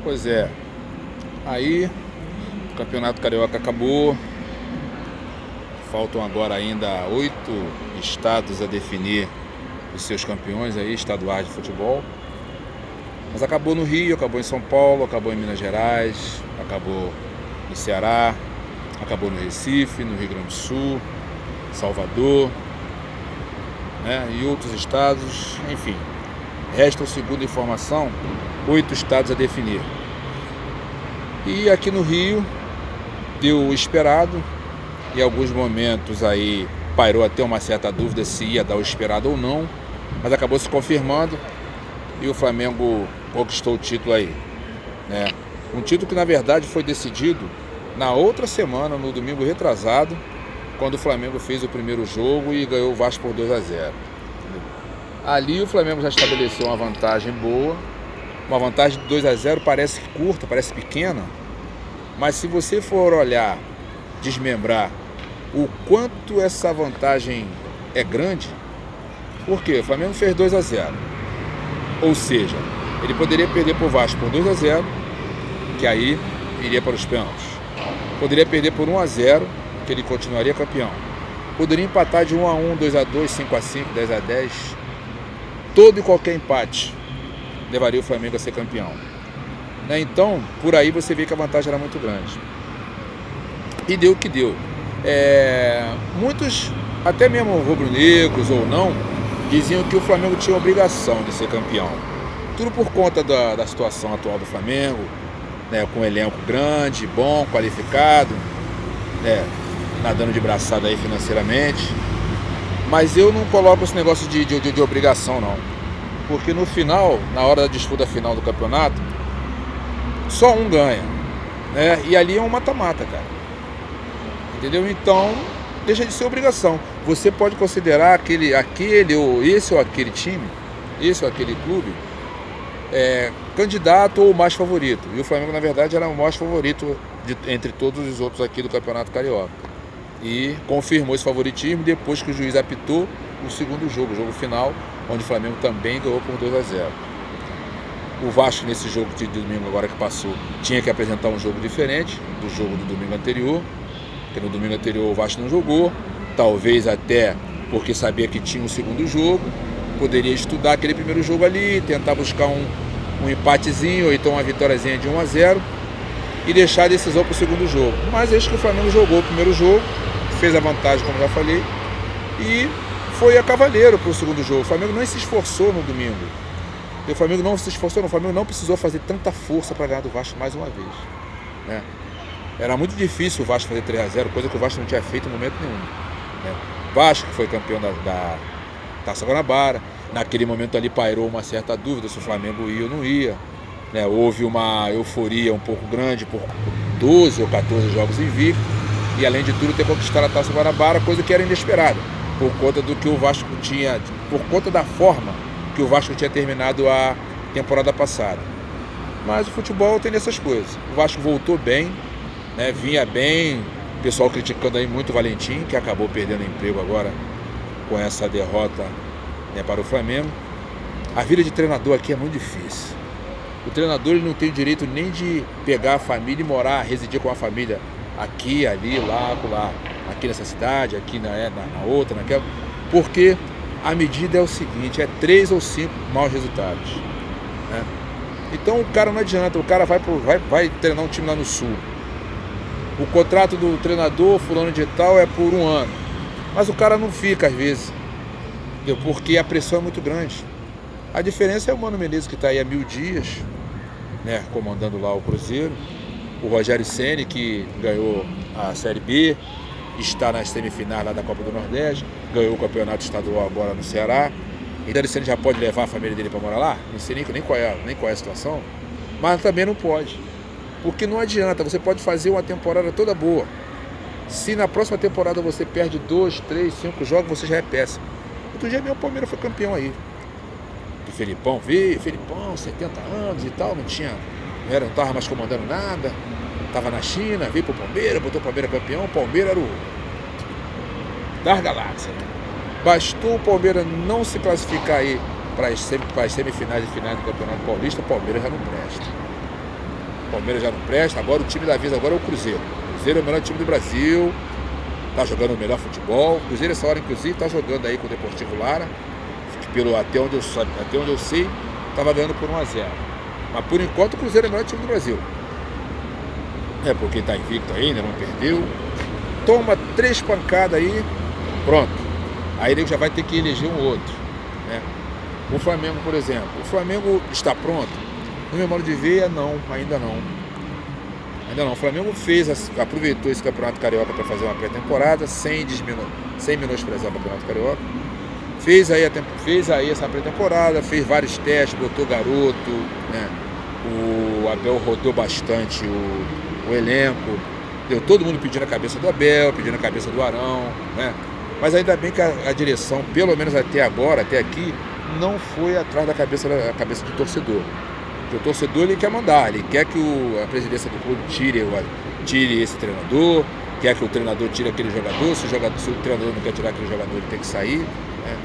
Pois é, aí o Campeonato Carioca acabou, faltam agora ainda 8 estados a definir os seus campeões aí, estaduais de futebol. Mas acabou no Rio, acabou em São Paulo, acabou em Minas Gerais, acabou no Ceará, acabou no Recife, no Rio Grande do Sul, Salvador, né, e outros estados, enfim. Restam, segundo a informação, 8 estados a definir. E aqui no Rio deu o esperado, em alguns momentos aí pairou até uma certa dúvida se ia dar o esperado ou não, mas acabou se confirmando e o Flamengo conquistou o título aí, né? Um título que na verdade foi decidido na outra semana, no domingo retrasado, quando o Flamengo fez o primeiro jogo e ganhou o Vasco por 2-0. Ali o Flamengo já estabeleceu uma vantagem boa, uma vantagem de 2-0 parece curta, parece pequena, mas se você for olhar, desmembrar o quanto essa vantagem é grande, porque o Flamengo fez 2-0, ou seja, ele poderia perder para o Vasco por 2-0, que aí iria para os pênaltis. Poderia perder por 1-0, que ele continuaria campeão. Poderia empatar de 1-1, 2-2, 5-5, 10-10. Todo e qualquer empate levaria o Flamengo a ser campeão, né? Então, por aí você vê que a vantagem era muito grande. E deu o que deu. Muitos, até mesmo rubro-negros ou não, diziam que o Flamengo tinha obrigação de ser campeão. Tudo por conta da situação atual do Flamengo, né, com um elenco grande, bom, qualificado, né, nadando de braçada aí financeiramente. Mas eu não coloco esse negócio de obrigação, não. Porque no final, na hora da disputa final do campeonato, só um ganha, né? E ali é um mata-mata, cara. Entendeu? Então, deixa de ser obrigação. Você pode considerar esse ou aquele time, esse ou aquele clube, candidato ou mais favorito. E o Flamengo, na verdade, era o mais favorito entre todos os outros aqui do Campeonato Carioca. E confirmou esse favoritismo depois que o juiz apitou o segundo jogo, o jogo final, onde o Flamengo também ganhou por 2-0. O Vasco, nesse jogo de domingo agora que passou, tinha que apresentar um jogo diferente do jogo do domingo anterior, porque no domingo anterior o Vasco não jogou, talvez até porque sabia que tinha um segundo jogo, poderia estudar aquele primeiro jogo ali, tentar buscar um empatezinho ou então uma vitóriazinha de 1-0 e deixar a decisão para o segundo jogo. Mas acho que o Flamengo jogou o primeiro jogo, fez a vantagem, como já falei, e foi a cavaleiro para o segundo jogo. O Flamengo não se esforçou no domingo. O Flamengo não se esforçou, o Flamengo não precisou fazer tanta força para ganhar do Vasco mais uma vez, né? Era muito difícil o Vasco fazer 3-0, coisa que o Vasco não tinha feito em momento nenhum, né? Vasco que foi campeão da Taça Guanabara, naquele momento ali pairou uma certa dúvida se o Flamengo ia ou não ia, né? Houve uma euforia um pouco grande por 12 ou 14 jogos invictos e além de tudo ter conquistado a Taça Guanabara, coisa que era inesperada, por conta do que o Vasco tinha, por conta da forma que o Vasco tinha terminado a temporada passada. Mas o futebol tem dessas coisas. O Vasco voltou bem, né? Vinha bem, o pessoal criticando aí muito o Valentim, que acabou perdendo emprego agora com essa derrota, né, para o Flamengo. A vida de treinador aqui é muito difícil. O treinador ele não tem o direito nem de pegar a família e morar, residir com a família aqui, ali, lá, acolá, aqui nessa cidade, aqui na outra, naquela, porque a medida é o seguinte, 3 ou 5 maus resultados, né? Então o cara não adianta, o cara vai treinar um time lá no Sul. O contrato do treinador fulano de tal é por 1 ano, mas o cara não fica às vezes, porque a pressão é muito grande. A diferença é o Mano Menezes, que está aí há 1000 dias, né, comandando lá o Cruzeiro. O Rogério Ceni, que ganhou a Série B, está nas semifinais lá da Copa do Nordeste, ganhou o campeonato estadual agora no Ceará. Então ele já pode levar a família dele para morar lá? Não sei nem qual é a situação, mas também não pode. Porque não adianta, você pode fazer uma temporada toda boa. Se na próxima temporada você perde 2, 3, 5 jogos, você já é péssimo. Outro dia meu Palmeiras foi campeão aí. O Felipão veio, 70 anos e tal, não estava mais comandando nada, estava na China, veio pro Palmeiras, botou o Palmeiras campeão, o Palmeiras era o das galáxias, né? Bastou o Palmeiras não se classificar aí para as semifinais e finais do Campeonato Paulista, o Palmeiras já não presta. Palmeiras já não presta, agora o time da vez agora é o Cruzeiro. O Cruzeiro é o melhor time do Brasil, tá jogando o melhor futebol. O Cruzeiro essa hora, inclusive, tá jogando aí com o Deportivo Lara, que até onde eu sei, tava ganhando por 1-0. Mas por enquanto o Cruzeiro é o melhor time do Brasil. É porque tá invicto ainda, não perdeu. Toma 3 pancadas aí, pronto. Aí ele já vai ter que eleger um outro, né? O Flamengo, por exemplo. O Flamengo está pronto? No meu modo de ver, não, ainda não. Ainda não. O Flamengo aproveitou esse Campeonato Carioca para fazer uma pré-temporada, sem menosprezar o Campeonato Carioca. Fez aí essa pré-temporada, fez vários testes, botou garoto, né? O Abel rodou bastante o elenco. Deu todo mundo pedindo a cabeça do Abel, pedindo a cabeça do Arão, né? Mas ainda bem que a direção, pelo menos até agora, até aqui, não foi atrás da cabeça do torcedor. Porque o torcedor ele quer mandar, ele quer que a presidência do clube tire esse treinador, quer que o treinador tire aquele jogador, se o treinador não quer tirar aquele jogador, ele tem que sair, né?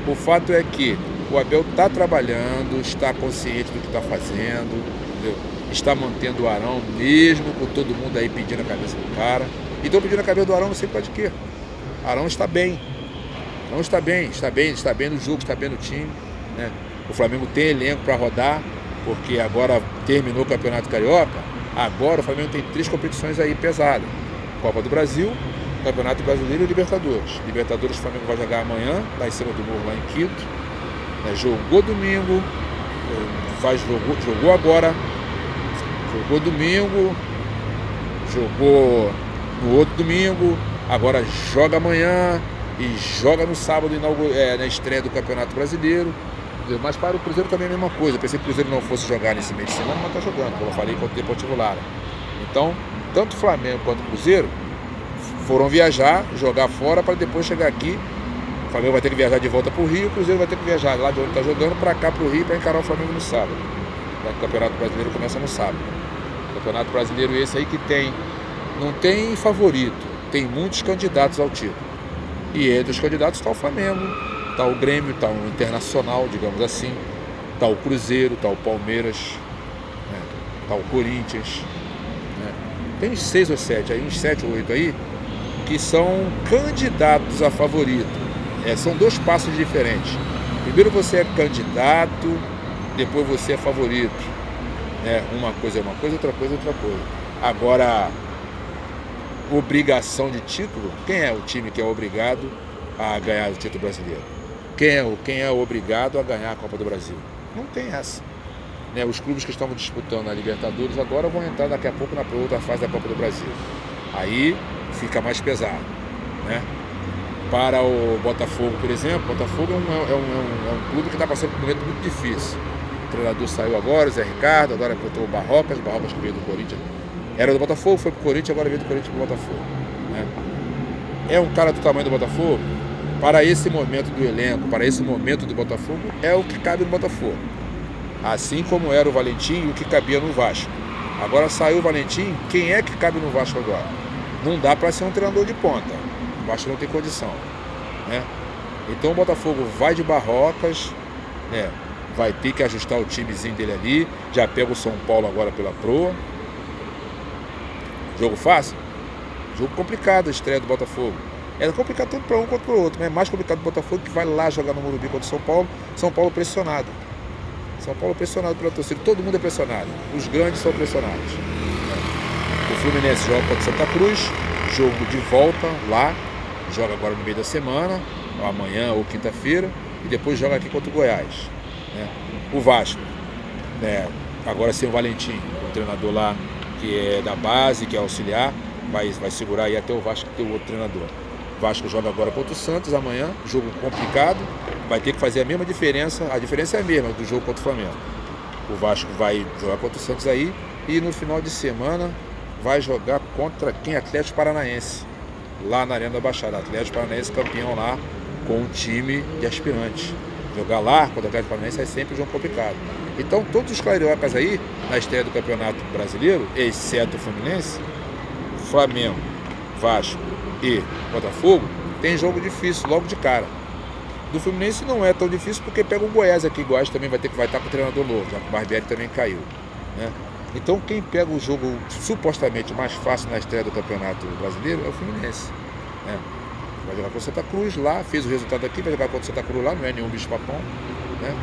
O fato é que o Abel está trabalhando, está consciente do que está fazendo, entendeu? Está mantendo o Arão, mesmo com todo mundo aí pedindo a cabeça do cara. E estão pedindo a cabeça do Arão, não sei por causa de quê. Arão está bem. Arão está bem no jogo, está bem no time, né? O Flamengo tem elenco para rodar, porque agora terminou o Campeonato Carioca. Agora o Flamengo tem 3 competições aí pesadas: Copa do Brasil, Campeonato Brasileiro e Libertadores. Libertadores o Flamengo vai jogar amanhã, lá em cima do morro, lá em Quito, né? Jogou domingo, jogou agora, jogou domingo, jogou no outro domingo, agora joga amanhã e joga no sábado na estreia do Campeonato Brasileiro. Mas para o Cruzeiro também é a mesma coisa. Eu pensei que o Cruzeiro não fosse jogar nesse meio de semana, mas está jogando, como eu falei, contra o Deportivo Lara. Então, tanto o Flamengo quanto o Cruzeiro foram viajar, jogar fora para depois chegar aqui. O Flamengo vai ter que viajar de volta para o Rio, o Cruzeiro vai ter que viajar lá de onde está jogando para cá, para o Rio, para encarar o Flamengo no sábado. O Campeonato Brasileiro começa no sábado. O Campeonato Brasileiro esse aí que não tem favorito, tem muitos candidatos ao título. E entre os candidatos está o Flamengo, está o Grêmio, está o Internacional, digamos assim, está o Cruzeiro, está o Palmeiras, né? Está o Corinthians, né? Tem uns 6 ou 7 aí, uns 7 ou 8 aí, que são candidatos a favorito. São 2 passos diferentes. Primeiro você é candidato, depois você é favorito, né? Uma coisa é uma coisa, outra coisa é outra coisa. Agora, obrigação de título, quem é o time que é obrigado a ganhar o título brasileiro? Quem é obrigado a ganhar a Copa do Brasil? Não tem essa, né? Os clubes que estavam disputando a Libertadores agora vão entrar daqui a pouco na outra fase da Copa do Brasil. Aí fica mais pesado, né? Para o Botafogo, por exemplo, o Botafogo é um clube que está passando por um momento muito difícil. O treinador saiu agora, o Zé Ricardo, agora botou o Barrocas que veio do Corinthians. Era do Botafogo, foi pro Corinthians, agora veio do Corinthians pro Botafogo, né? É um cara do tamanho do Botafogo, para esse momento do elenco, para esse momento do Botafogo, é o que cabe no Botafogo. Assim como era o Valentim e o que cabia no Vasco. Agora saiu o Valentim, quem é que cabe no Vasco agora? Não dá para ser um treinador de ponta. O Vasco não tem condição, né? Então o Botafogo vai de Barrocas, né? Vai ter que ajustar o timezinho dele ali. Já pega o São Paulo agora pela proa. Jogo fácil? Jogo complicado a estreia do Botafogo. É complicado tanto para um quanto para o outro, mas é mais complicado o Botafogo, que vai lá jogar no Morumbi contra o São Paulo. São Paulo pressionado. São Paulo pressionado pela torcida. Todo mundo é pressionado. Os grandes são pressionados. O Fluminense joga contra o Santa Cruz. Jogo de volta lá. Joga agora no meio da semana, ou amanhã ou quinta-feira. E depois joga aqui contra o Goiás, né? O Vasco, né? Agora sem o Valentim, o treinador lá que é da base, que é auxiliar, vai segurar aí até o Vasco ter o outro treinador. O Vasco joga agora contra o Santos amanhã, jogo complicado, vai ter que fazer a mesma diferença, a diferença é a mesma do jogo contra o Flamengo. O Vasco vai jogar contra o Santos aí e no final de semana vai jogar contra quem? Atlético Paranaense, lá na Arena da Baixada. Atlético Paranaense campeão lá com um time de aspirantes. Jogar lá contra o Atlético Paranaense é sempre um jogo complicado. Então todos os cariocas aí, na estreia do Campeonato Brasileiro, exceto o Fluminense, Flamengo, Vasco e Botafogo, tem jogo difícil logo de cara. Do Fluminense não é tão difícil porque pega o Goiás aqui. O Goiás também vai estar com o treinador novo, já que o Barbieri também caiu, né? Então quem pega o jogo supostamente mais fácil na estreia do Campeonato Brasileiro é o Fluminense, né? Vai jogar contra o Santa Cruz lá, fez o resultado aqui, vai jogar contra o Santa Cruz lá, não é nenhum bicho-papão, né?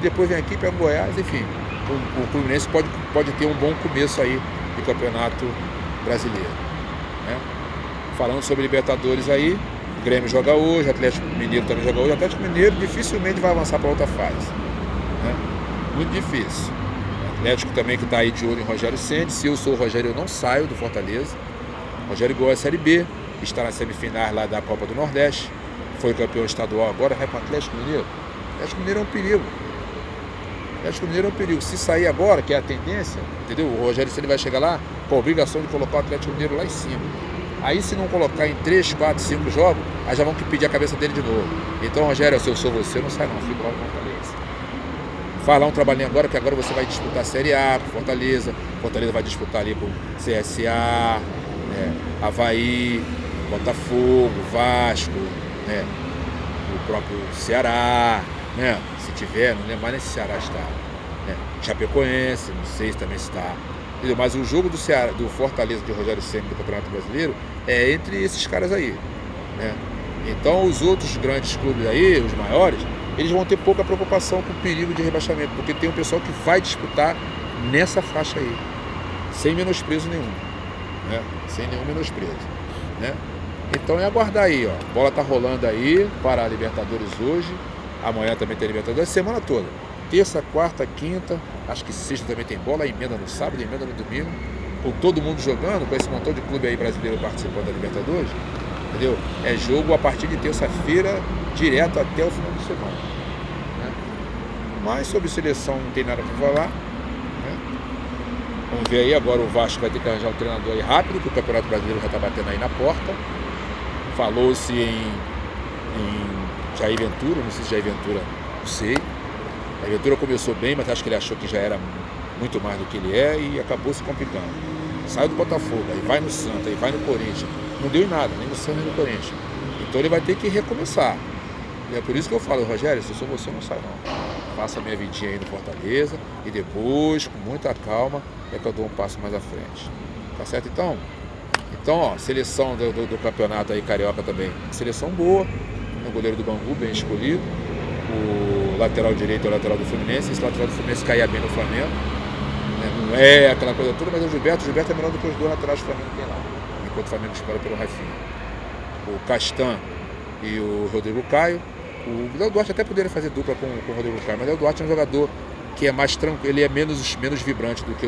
Depois vem aqui, pega o Goiás, enfim. O Fluminense pode ter um bom começo aí do Campeonato Brasileiro, né? Falando sobre Libertadores aí, o Grêmio joga hoje, o Atlético Mineiro também joga hoje. O Atlético Mineiro dificilmente vai avançar para outra fase, né? Muito difícil. O Atlético também que está aí de olho em Rogério Ceni. Se eu sou o Rogério, eu não saio do Fortaleza. O Rogério gosta da Série B, está na semifinal lá da Copa do Nordeste, foi campeão estadual agora, vai para o Atlético Mineiro. O Atlético Mineiro é um perigo. O Atlético Mineiro é um perigo. Se sair agora, que é a tendência, entendeu? O Rogério Ceni vai chegar lá com a obrigação de colocar o Atlético Mineiro lá em cima. Aí se não colocar em 3, 4, 5 jogos, aí já vão pedir a cabeça dele de novo. Então, Rogério, se eu sou você, não sai não, fica lá no Fortaleza. Faz lá um trabalhinho agora, que agora você vai disputar a Série A com Fortaleza. Fortaleza vai disputar ali com CSA, né, Avaí, Botafogo, Vasco, né, o próprio Ceará, né, se tiver, não lembro mais nem se Ceará está, né, Chapecoense, não sei se também está. Entendeu? Mas o jogo do Ceará, do Fortaleza de Rogério Ceni do Campeonato Brasileiro é entre esses caras aí, né? Então os outros grandes clubes aí, os maiores, eles vão ter pouca preocupação com o perigo de rebaixamento, porque tem um pessoal que vai disputar nessa faixa aí, sem menosprezo nenhum, né? Sem nenhum menosprezo, né? Então é aguardar aí, ó. A bola tá rolando aí para a Libertadores hoje, amanhã também tem Libertadores, semana toda. Terça, quarta, quinta, acho que sexta também tem bola, emenda no sábado, emenda no domingo, com todo mundo jogando, com esse montão de clube aí brasileiro participando da Libertadores, entendeu? É jogo a partir de terça-feira, direto até o final de semana, né? Mas sobre seleção não tem nada para falar, né? Vamos ver aí, agora o Vasco vai ter que arranjar um treinador aí rápido, que o Campeonato Brasileiro já está batendo aí na porta. Falou-se em Jair Ventura, não sei se Jair Ventura, não sei. A Ventura começou bem, mas acho que ele achou que já era muito mais do que ele é e acabou se complicando. Saiu do Botafogo, aí vai no Santos, aí vai no Corinthians. Não deu em nada, nem no Santos nem no Corinthians. Então ele vai ter que recomeçar. E é por isso que eu falo, Rogério, se eu sou você, não sai não. Faça a minha vidinha aí no Fortaleza e depois, com muita calma, é que eu dou um passo mais à frente. Tá certo então? Então, ó, seleção do campeonato aí carioca também. Seleção boa, o goleiro do Bangu, bem escolhido. O lateral direito é o lateral do Fluminense. Esse lateral do Fluminense caía bem no Flamengo, né? Não é aquela coisa toda, mas o Gilberto é melhor do que os dois laterais do Flamengo tem lá, enquanto o Flamengo espera pelo Rafinha. O Castan e o Rodrigo Caio. O Léo Duarte até poderia fazer dupla com o Rodrigo Caio, mas o Léo Duarte é um jogador que é mais tranquilo, ele é menos vibrante do que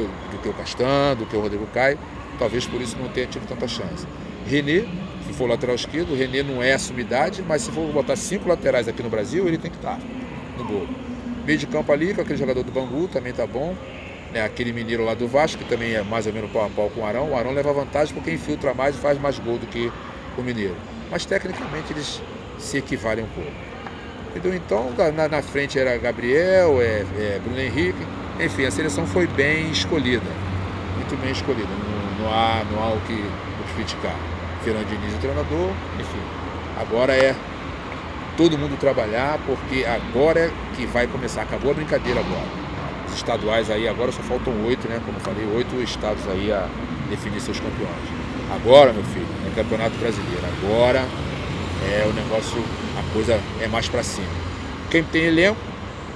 o Castan, do que o Rodrigo Caio. Talvez por isso não tenha tido tanta chance. René, se for lateral esquerdo, o René não é a sumidade, mas se for botar 5 laterais aqui no Brasil, ele tem que estar no gol. Meio de campo ali, com aquele jogador do Bangu, também tá bom. Né? Aquele mineiro lá do Vasco, que também é mais ou menos pau a pau com o Arão. O Arão leva vantagem porque infiltra mais e faz mais gol do que o mineiro. Mas tecnicamente eles se equivalem um pouco. Entendeu? Então, na frente era Gabriel, Bruno Henrique. Enfim, a seleção foi bem escolhida. Muito bem escolhida. Não há o que criticar. Fernando Diniz, o treinador, enfim. Agora é todo mundo trabalhar, porque agora é que vai começar. Acabou a brincadeira agora. Os estaduais aí, agora só faltam 8, né? Como eu falei, 8 estados aí a definir seus campeões. Agora, meu filho, é Campeonato Brasileiro. Agora é o negócio, a coisa é mais pra cima. Quem tem elenco,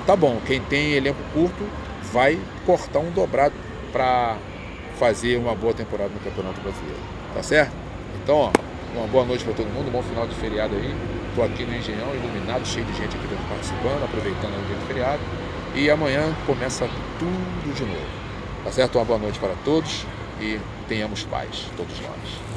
tá bom. Quem tem elenco curto, vai cortar um dobrado pra fazer uma boa temporada no Campeonato Brasileiro. Tá certo? Então, ó, uma boa noite para todo mundo, um bom final de feriado aí. Estou aqui no Engenhão, iluminado, cheio de gente aqui participando, aproveitando o dia de feriado. E amanhã começa tudo de novo. Tá certo? Uma boa noite para todos e tenhamos paz, todos nós.